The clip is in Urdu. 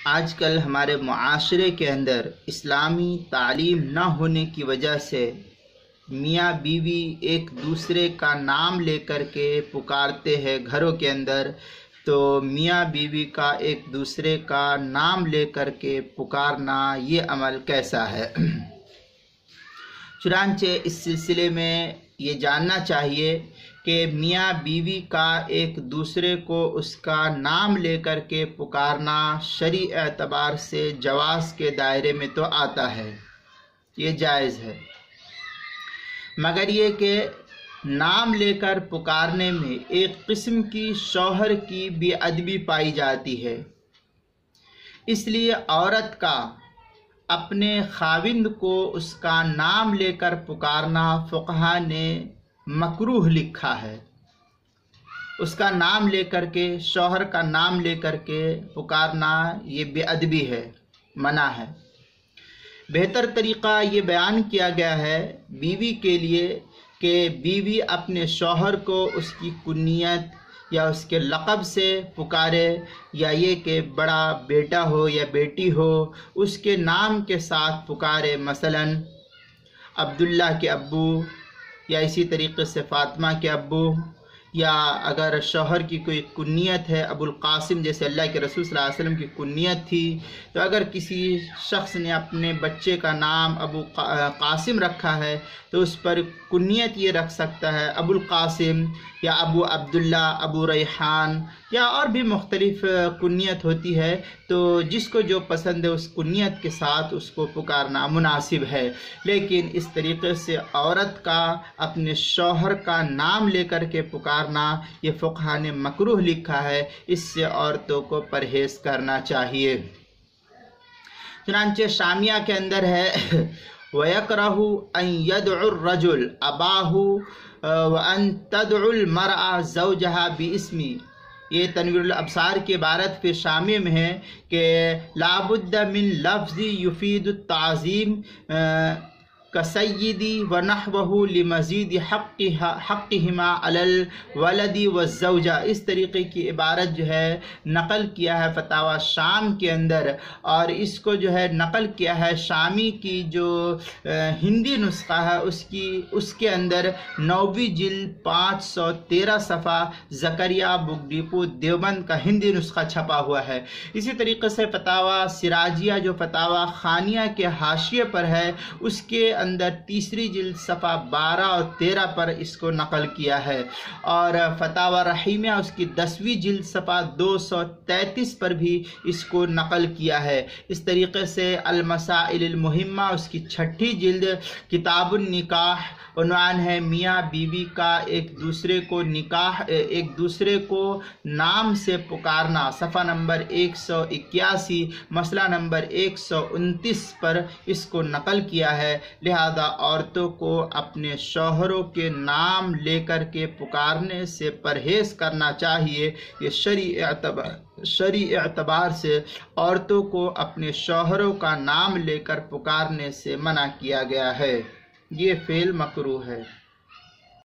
آج کل ہمارے معاشرے کے اندر اسلامی تعلیم نہ ہونے کی وجہ سے میاں بیوی ایک دوسرے کا نام لے کر کے پکارتے ہیں گھروں کے اندر، تو میاں بیوی کا ایک دوسرے کا نام لے کر کے پکارنا یہ عمل کیسا ہے؟ چنانچہ اس سلسلے میں یہ جاننا چاہیے کہ میاں بیوی کا ایک دوسرے کو اس کا نام لے کر کے پکارنا شرعی اعتبار سے جواز کے دائرے میں تو آتا ہے، یہ جائز ہے، مگر یہ کہ نام لے کر پکارنے میں ایک قسم کی شوہر کی بے ادبی پائی جاتی ہے۔ اس لیے عورت کا اپنے خاوند کو اس کا نام لے کر پکارنا فقہا نے مکروہ لکھا ہے۔ اس کا نام لے کر کے، شوہر کا نام لے کر کے پکارنا یہ بے ادبی ہے، منع ہے۔ بہتر طریقہ یہ بیان کیا گیا ہے بیوی کے لیے کہ بیوی اپنے شوہر کو اس کی کنیت یا اس کے لقب سے پکارے، یا یہ کہ بڑا بیٹا ہو یا بیٹی ہو اس کے نام کے ساتھ پکارے، مثلا عبداللہ کے ابو، یا اسی طریقے سے فاطمہ کے ابو، یا اگر شوہر کی کوئی کنیت ہے ابو القاسم، جیسے اللہ کے رسول صلی اللہ علیہ وسلم کی کنیت تھی، تو اگر کسی شخص نے اپنے بچے کا نام ابو قاسم رکھا ہے تو اس پر کنیت یہ رکھ سکتا ہے ابو القاسم یا ابو عبداللہ، ابو ریحان، یا اور بھی مختلف کنیت ہوتی ہے، تو جس کو جو پسند ہے اس کنیت کے ساتھ اس کو پکارنا مناسب ہے۔ لیکن اس طریقے سے عورت کا اپنے شوہر کا نام لے کر کے پکارنا یہ فقہا نے مکروہ لکھا ہے، اس سے عورتوں کو پرہیز کرنا چاہیے۔ چنانچہ شامیہ کے اندر ہے وَيَكْرَهُ أَن يَدْعُ الرَّجُلُ أَبَاهُ وَأَن تَدْعُ الْمَرْأَةُ زَوْجَهَا بِاسْمِهِ۔ یہ تنویر الابصار کی عبارت پھر شامی میں ہے کہ لابد من لفظ یفید التعظیم کسیدی ونحوہ لمزید حقہما علی الولد والزوجہ۔ اس طریقے کی عبارت جو ہے نقل کیا ہے فتاوی شام کے اندر، اور اس کو جو ہے نقل کیا ہے شامی کی جو ہندی نسخہ ہے اس کے اندر 9ویں جلد 513 صفحہ زکریا بک ڈپو دیوبند کا ہندی نسخہ چھپا ہوا ہے۔ اسی طریقے سے فتاوی سراجیہ جو فتاوی خانیہ کے حاشیے پر ہے اس کے اندر 3 جلد صفحہ 12 اور 13 پر اس کو نقل کیا ہے، اور فتاوی رحیمیہ اس کی 10ویں جلد صفحہ 233 پر بھی اس کو نقل کیا ہے۔ اس طریقے سے المسائل المہمہ اس کی 6ٹھی جلد کتاب النکاح، عنوان ہے میاں بیوی کا ایک دوسرے کو نام سے پکارنا، صفحہ نمبر 181، مسئلہ نمبر 129 پر اس کو نقل کیا ہے۔ لہذا عورتوں کو اپنے شوہروں کے نام لے کر کے پکارنے سے پرہیز کرنا چاہیے۔ یہ شرعی اعتبار سے عورتوں کو اپنے شوہروں کا نام لے کر پکارنے سے منع کیا گیا ہے، یہ فعل مکروہ ہے۔